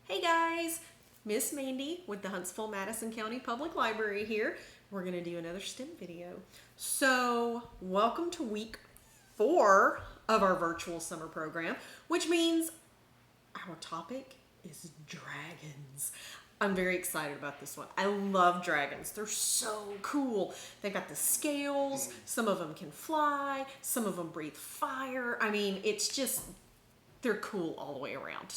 Hey guys, Miss Mandee with the Huntsville-Madison County Public Library here. We're going to do another STEM video. So, welcome to week 4 of our virtual summer program, which means our topic is dragons. I'm very excited about this one. I love dragons. They're so cool. They've got the scales. Some of them can fly. Some of them breathe fire. I mean, it's just, they're cool all the way around.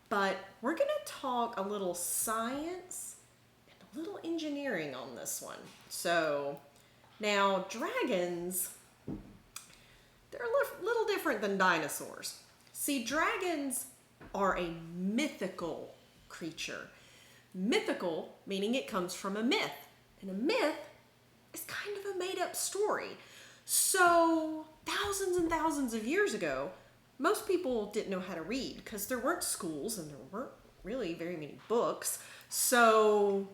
But we're going to talk a little science and a little engineering on this one. So now dragons, they're a little different than dinosaurs. See, dragons are a mythical creature. Mythical meaning it comes from a myth. And a myth is kind of a made-up story. So thousands and thousands of years ago, most people didn't know how to read because there weren't schools and there weren't really very many books. So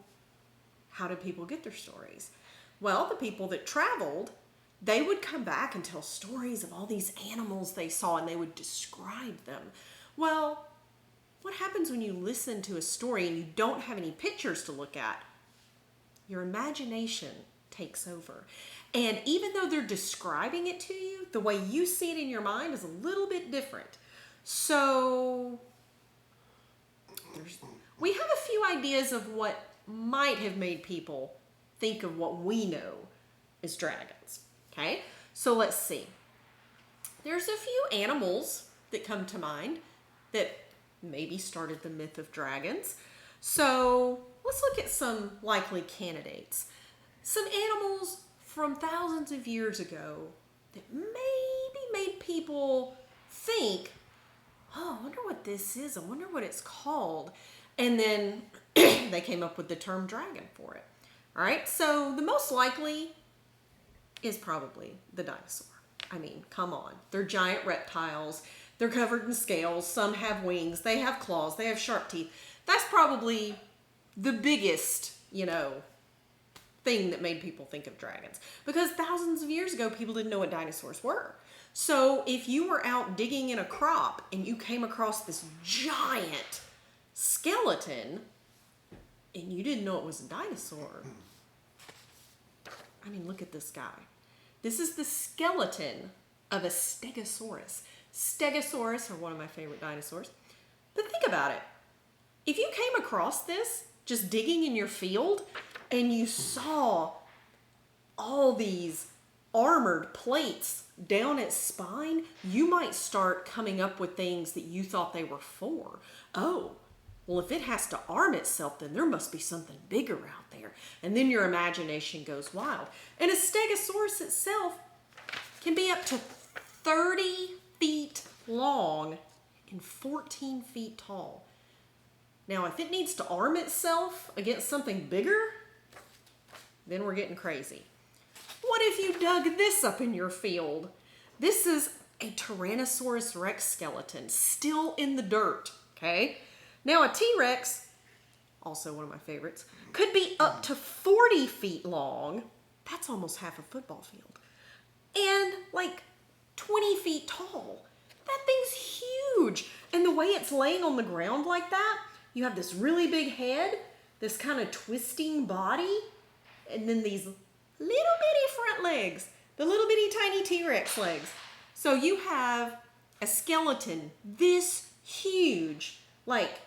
how did people get their stories? Well, the people that traveled, they would come back and tell stories of all these animals they saw and they would describe them. Well, what happens when you listen to a story and you don't have any pictures to look at? Your imagination takes over. And even though they're describing it to you, the way you see it in your mind is a little bit different. So we have a few ideas of what might have made people think of what we know as dragons. Okay, so let's see. There's a few animals that come to mind that maybe started the myth of dragons. So let's look at some likely candidates. Some animals from thousands of years ago that maybe made people think, oh, I wonder what this is. I wonder what it's called. And then they came up with the term dragon for it. All right, so the most likely is probably the dinosaur. I mean, come on. They're giant reptiles. They're covered in scales. Some have wings. They have claws. They have sharp teeth. That's probably the biggest, thing that made people think of dragons. Because thousands of years ago, people didn't know what dinosaurs were. So if you were out digging in a crop and you came across this giant skeleton and you didn't know it was a dinosaur, I mean, look at this guy. This is the skeleton of a stegosaurus. Stegosaurus are one of my favorite dinosaurs. But think about it. If you came across this just digging in your field and you saw all these armored plates down its spine, you might start coming up with things that you thought they were for. Oh, well, if it has to arm itself, then there must be something bigger out there. And then your imagination goes wild. And a stegosaurus itself can be up to 30 feet long and 14 feet tall. Now, if it needs to arm itself against something bigger, then we're getting crazy. What if you dug this up in your field? This is a Tyrannosaurus Rex skeleton, still in the dirt, okay? Now, a T-Rex, also one of my favorites, could be up to 40 feet long. That's almost half a football field. And like 20 feet tall. That thing's huge. And the way it's laying on the ground like that, you have this really big head, this kind of twisting body, and then these little bitty front legs, the little bitty tiny T-Rex legs. So you have a skeleton this huge, like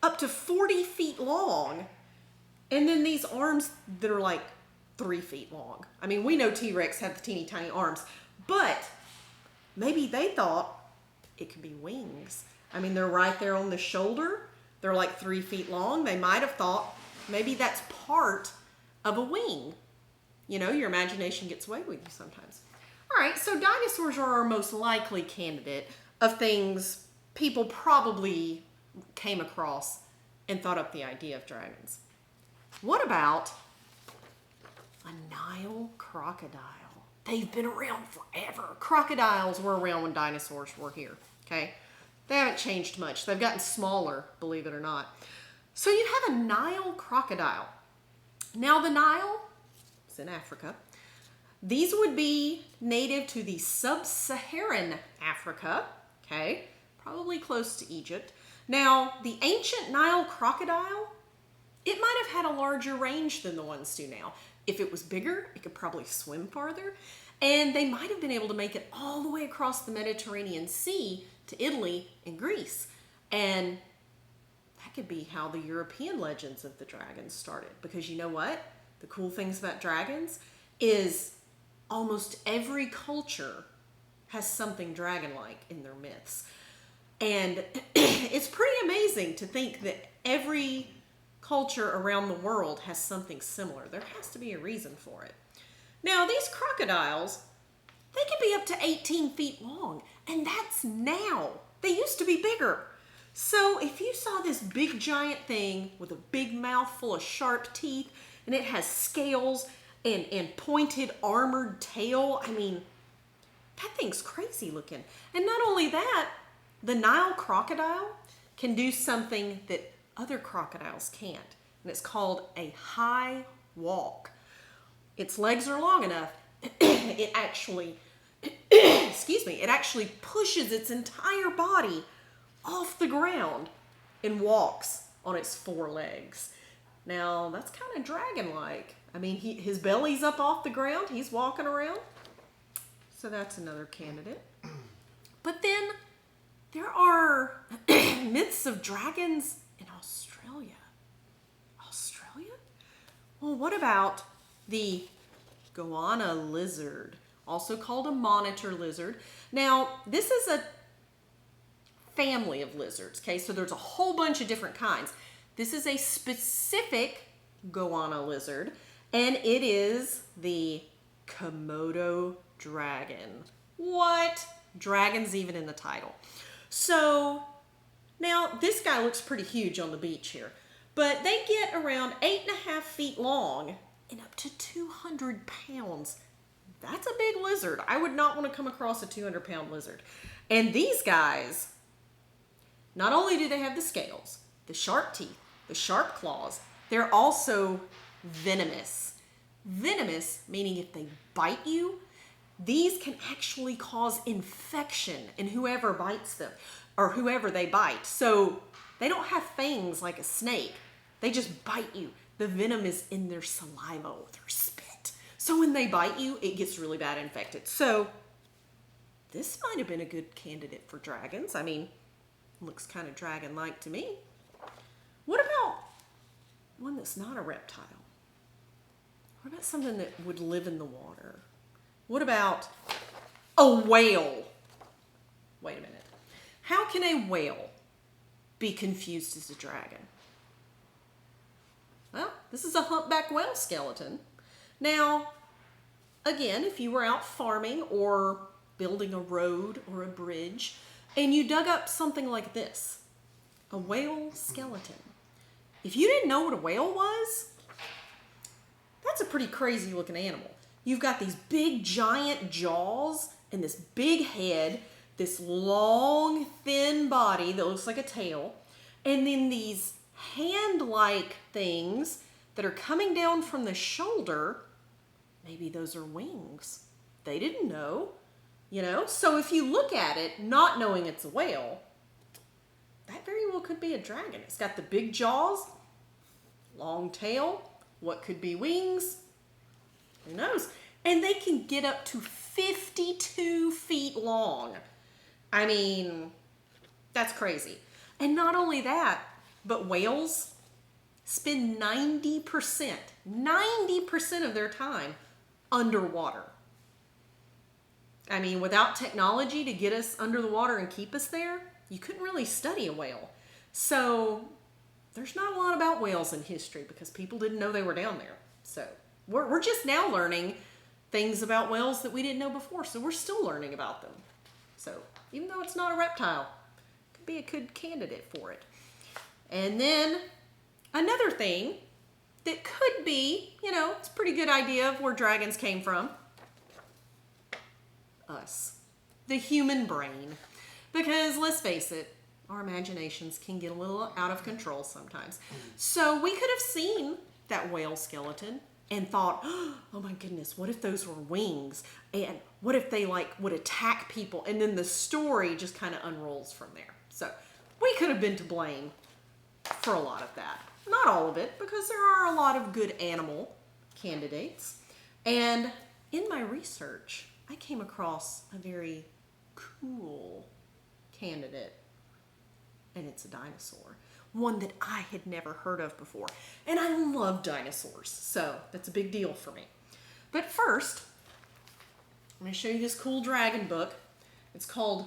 up to 40 feet long, and then these arms that are like 3 feet long. I mean, we know T-Rex have the teeny tiny arms, but maybe they thought it could be wings. I mean, they're right there on the shoulder. They're like 3 feet long. They might have thought maybe that's part of a wing. Your imagination gets away with you sometimes. All right, so dinosaurs are our most likely candidate of things people probably came across and thought up the idea of dragons. What about a Nile crocodile? They've been around forever. Crocodiles were around when dinosaurs were here, okay? They haven't changed much. They've gotten smaller, believe it or not. So you have a Nile crocodile. Now the Nile is in Africa. These would be native to the sub-Saharan Africa, okay? Probably close to Egypt. Now, the ancient Nile crocodile, it might have had a larger range than the ones do now. If it was bigger, it could probably swim farther. And they might have been able to make it all the way across the Mediterranean Sea to Italy and Greece. And that could be how the European legends of the dragons started. Because you know what? The cool things about dragons is almost every culture has something dragon-like in their myths. And it's pretty amazing to think that every culture around the world has something similar. There has to be a reason for it. Now, these crocodiles, they can be up to 18 feet long, and that's now. They used to be bigger. So if you saw this big giant thing with a big mouth full of sharp teeth, and it has scales and pointed armored tail, I mean, that thing's crazy looking. And not only that, the Nile crocodile can do something that other crocodiles can't, and it's called a high walk. Its legs are long enough, it actually, it actually pushes its entire body off the ground and walks on its four legs. Now, that's kind of dragon-like. I mean, his belly's up off the ground, he's walking around. So that's another candidate. But then there are myths of dragons in Australia. Australia? Well, what about the goanna lizard, also called a monitor lizard? Now, this is a family of lizards, okay? So there's a whole bunch of different kinds. This is a specific goanna lizard, and it is the Komodo dragon. What? Dragon's even in the title. So now this guy looks pretty huge on the beach here, but they get around 8.5 feet long and up to 200 pounds. That's a big lizard. I would not want to come across a 200-pound lizard. And these guys, not only do they have the scales, the sharp teeth, the sharp claws, they're also venomous. Venomous meaning if they bite you, these can actually cause infection in whoever bites them or whoever they bite. So they don't have fangs like a snake. They just bite you. The venom is in their saliva or their spit. So when they bite you, it gets really bad infected. So this might have been a good candidate for dragons. I mean, looks kind of dragon-like to me. What about one that's not a reptile? What about something that would live in the water? What about a whale? Wait a minute. How can a whale be confused as a dragon? Well, this is a humpback whale skeleton. Now, again, if you were out farming or building a road or a bridge, and you dug up something like this, a whale skeleton. If you didn't know what a whale was, that's a pretty crazy looking animal. You've got these big giant jaws and this big head, this long thin body that looks like a tail, and then these hand-like things that are coming down from the shoulder. Maybe those are wings. They didn't know, you know? So if you look at it, not knowing it's a whale, that very well could be a dragon. It's got the big jaws, long tail, what could be wings, who knows? And they can get up to 52 feet long. I mean, that's crazy. And not only that, but whales spend 90% of their time underwater. I mean, without technology to get us under the water and keep us there, you couldn't really study a whale. So there's not a lot about whales in history because people didn't know they were down there. So we're just now learning things about whales that we didn't know before. So we're still learning about them. So even though it's not a reptile, it could be a good candidate for it. And then another thing that could be, you know, it's a pretty good idea of where dragons came from. Us. The human brain. Because let's face it, our imaginations can get a little out of control sometimes. So we could have seen that whale skeleton and thought, oh my goodness, what if those were wings? And what if they like would attack people? And then the story just kind of unrolls from there. So we we could have been to blame for a lot of that. Not all of it, because there are a lot of good animal candidates. And in my research, I came across a very cool candidate, and it's a dinosaur. One that I had never heard of before. And I love dinosaurs, so that's a big deal for me. But first, I'm going to show you this cool dragon book. It's called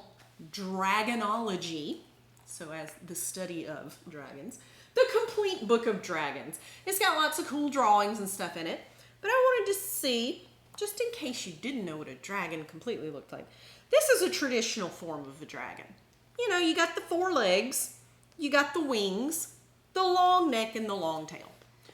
Dragonology, so as the study of dragons. The Complete Book of Dragons. It's got lots of cool drawings and stuff in it, but I wanted to see, just in case you didn't know what a dragon completely looked like, this is a traditional form of a dragon. You know, you got the 4 legs, you got the wings, the long neck, and the long tail.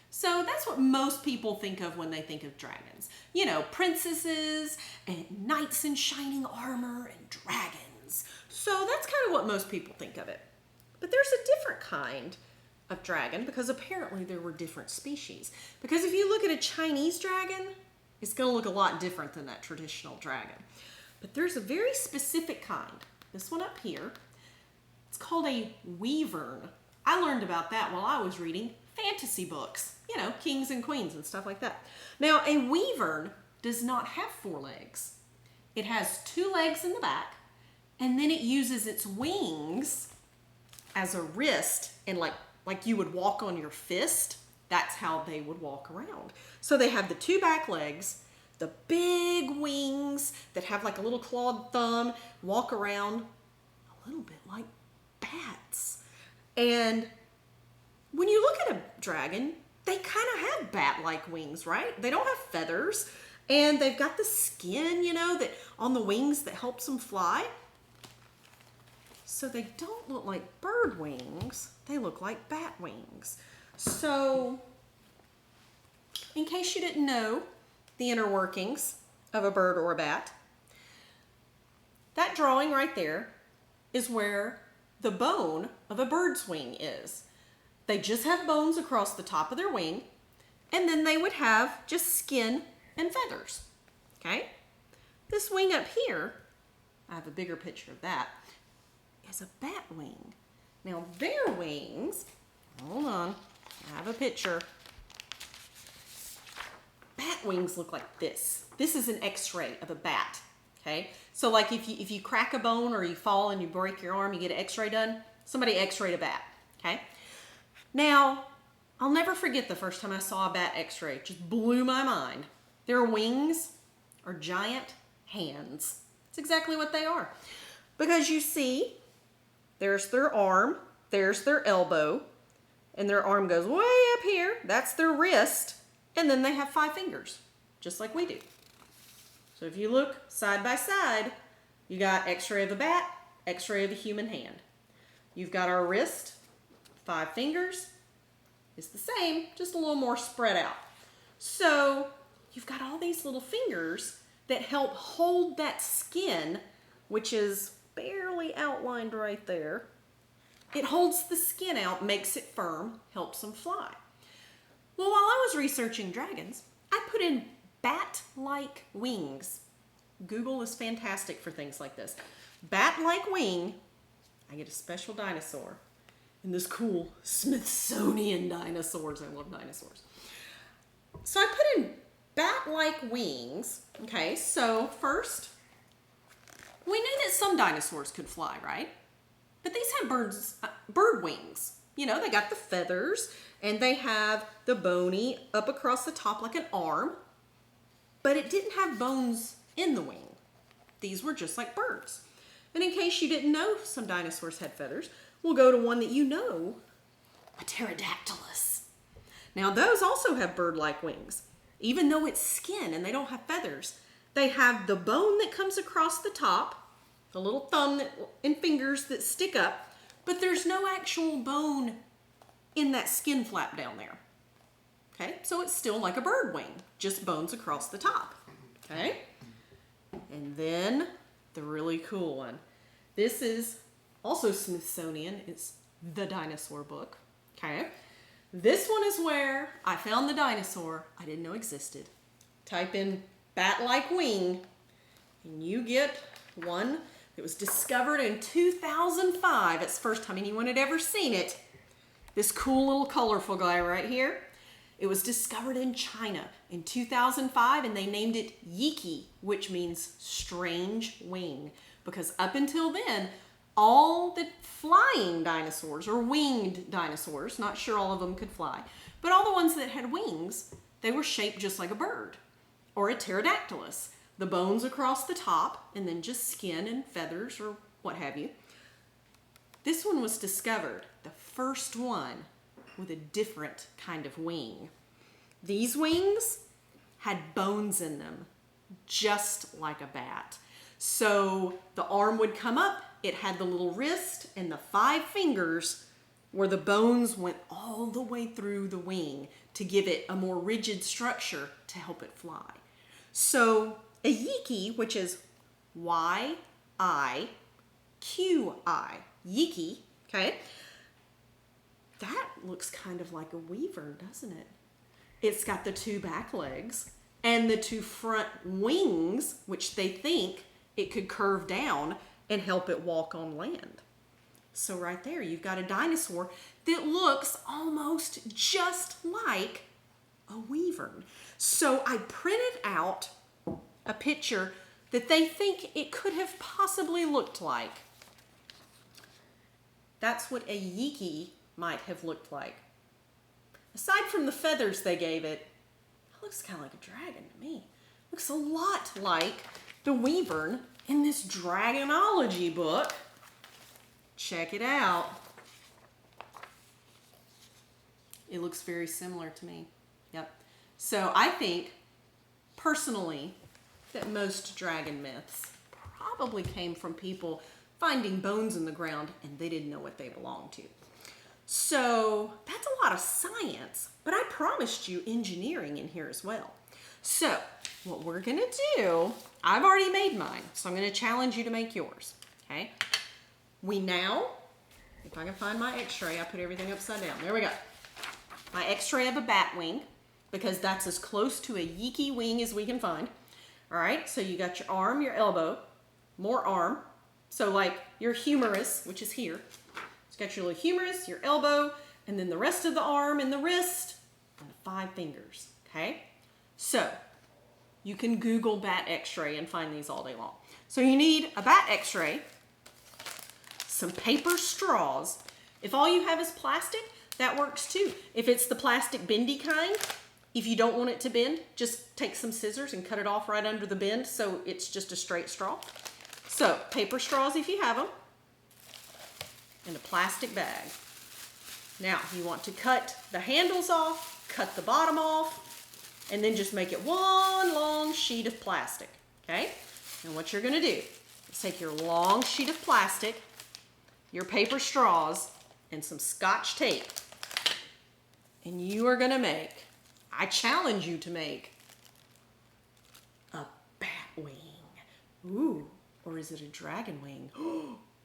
So that's what most people think of when they think of dragons. You know, princesses and knights in shining armor and dragons. So that's kind of what most people think of it. But there's a different kind of dragon, because apparently there were different species. Because if you look at a Chinese dragon, it's going to look a lot different than that traditional dragon. But there's a very specific kind. This one up here, it's called a wyvern. I learned about that while I was reading fantasy books. You know, kings and queens and stuff like that. Now, a wyvern does not have 4 legs. It has 2 legs in the back, and then it uses its wings as a wrist, and like you would walk on your fist. That's how they would walk around. So they have the 2 back legs, the big wings that have like a little clawed thumb, walk around a little bit like bats. And when you look at a dragon, they kind of have bat-like wings, right? They don't have feathers, and they've got the skin, you know, that on the wings that helps them fly. So they don't look like bird wings, they look like bat wings. So, in case you didn't know the inner workings of a bird or a bat, that drawing right there is where the bone of a bird's wing is. They just have bones across the top of their wing, and then they would have just skin and feathers, okay? This wing up here, I have a bigger picture of that, is a bat wing. Now their wings, hold on, I have a picture. Bat wings look like this. This is an x-ray of a bat, okay? So like if you crack a bone or you fall and you break your arm, you get an x-ray done, somebody x-rayed a bat, okay? Now, I'll never forget the first time I saw a bat x-ray. It just blew my mind. Their wings are giant hands. It's exactly what they are. Because you see, there's their arm, there's their elbow, and their arm goes way up here. That's their wrist. And then they have 5 fingers, just like we do. So if you look side by side, you got x-ray of a bat, x-ray of a human hand. You've got our wrist, 5 fingers. It's the same, just a little more spread out. So you've got all these little fingers that help hold that skin, which is barely outlined right there. It holds the skin out, makes it firm, helps them fly. Well, while I was researching dragons, I put in bat-like wings. Google is fantastic for things like this. Bat-like wing, I get a special dinosaur. And this cool Smithsonian dinosaurs. I love dinosaurs. So I put in bat-like wings. Okay, so first, we knew that some dinosaurs could fly, right? But these have bird wings. You know, they got the feathers, and they have the bony up across the top like an arm, but it didn't have bones in the wing. These were just like birds. And in case you didn't know some dinosaurs had feathers, we'll go to one that you know, a pterodactylus. Now those also have bird-like wings. Even though it's skin and they don't have feathers, they have the bone that comes across the top, the little thumb and fingers that stick up, but there's no actual bone in that skin flap down there. Okay, so it's still like a bird wing, just bones across the top. Okay, and then the really cool one. This is also Smithsonian. It's the dinosaur book. Okay, this one is where I found the dinosaur I didn't know existed. Type in bat-like wing, and you get one It was discovered in 2005. It's the first time anyone had ever seen it. This cool little colorful guy right here. It was discovered in China in 2005, and they named it Yiki, which means strange wing. Because up until then, all the flying dinosaurs, or winged dinosaurs, not sure all of them could fly, but all the ones that had wings, they were shaped just like a bird or a pterodactylus. The bones across the top, and then just skin and feathers or what have you. This one was discovered, the first one with a different kind of wing. These wings had bones in them, just like a bat. So the arm would come up, it had the little wrist and the 5 fingers where the bones went all the way through the wing to give it a more rigid structure to help it fly. So a Yiki, which is Y-I-Q-I, Yiki, okay? That looks kind of like a weaver, doesn't it? It's got the 2 back legs and the 2 front wings, which they think it could curve down and help it walk on land. So right there, you've got a dinosaur that looks almost just like a wyvern. So I printed out a picture that they think it could have possibly looked like. That's what a Yiki might have looked like. Aside from the feathers they gave it, it looks kind of like a dragon to me. Looks a lot like the wyvern in this dragonology book. Check it out. It looks very similar to me. Yep. So I think, personally, that most dragon myths probably came from people finding bones in the ground and they didn't know what they belonged to. So that's a lot of science, but I promised you engineering in here as well. So what we're gonna do, I've already made mine, so I'm gonna challenge you to make yours, okay? We now, if I can find my x-ray, I put everything upside down. There we go. My x-ray of a bat wing, because that's as close to a Yiki wing as we can find. All right, so you got your arm, your elbow, more arm. So like your humerus, which is here. It's got your little humerus, your elbow, and then the rest of the arm and the wrist, and the 5 fingers, okay? So you can Google bat x-ray and find these all day long. So you need a bat x-ray, some paper straws. If all you have is plastic, that works too. If it's the plastic bendy kind, if you don't want it to bend, just take some scissors and cut it off right under the bend so it's just a straight straw. So paper straws if you have them, and a plastic bag. Now you want to cut the handles off, cut the bottom off, and then just make it one long sheet of plastic, okay? And what you're gonna do is take your long sheet of plastic, your paper straws, and some Scotch tape, and you are gonna make, I challenge you to make, a bat wing. Ooh, or is it a dragon wing?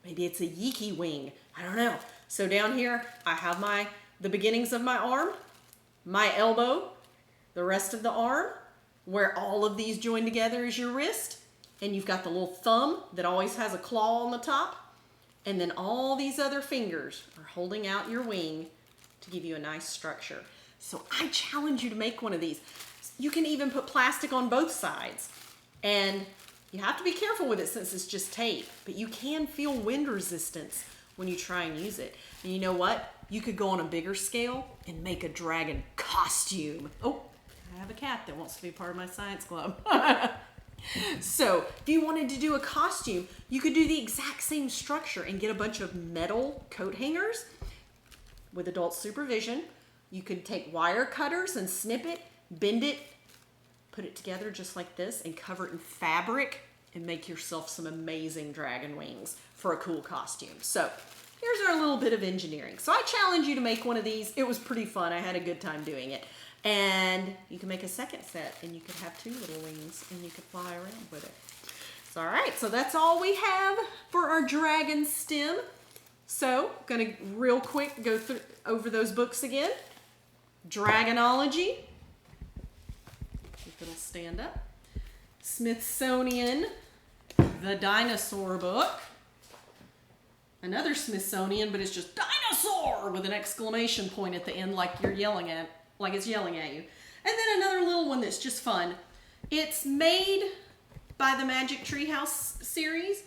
Maybe it's a Yiki wing. I don't know. So down here, I have the beginnings of my arm, my elbow, the rest of the arm, where all of these join together is your wrist, and you've got the little thumb that always has a claw on the top, and then all these other fingers are holding out your wing to give you a nice structure. So I challenge you to make one of these. You can even put plastic on both sides, and you have to be careful with it since it's just tape, but you can feel wind resistance when you try and use it. And you know what? You could go on a bigger scale and make a dragon costume. Oh, I have a cat that wants to be part of my science club. So if you wanted to do a costume, you could do the exact same structure and get a bunch of metal coat hangers with adult supervision. You could take wire cutters and snip it, bend it, put it together just like this, and cover it in fabric and make yourself some amazing dragon wings for a cool costume. So here's our little bit of engineering. So I challenge you to make one of these. It was pretty fun. I had a good time doing it. And you can make a second set, and you could have 2 little wings, and you could fly around with it. So, all right, so that's all we have for our dragon stem. So, gonna real quick go over those books again. Dragonology. If it'll stand up. Smithsonian The Dinosaur book. Another Smithsonian, but it's just dinosaur with an exclamation point at the end, like you're yelling at, like it's yelling at you. And then another little one that's just fun. It's made by the Magic Treehouse series,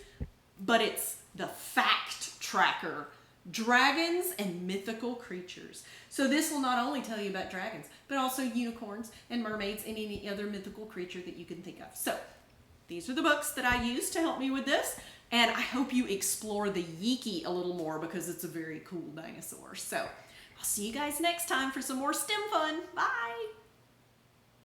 but it's the Fact Tracker. Dragons and mythical creatures. So this will not only tell you about dragons, but also unicorns and mermaids and any other mythical creature that you can think of. So these are the books that I use to help me with this. And I hope you explore the Yeeky a little more because it's a very cool dinosaur. So I'll see you guys next time for some more STEM fun. Bye.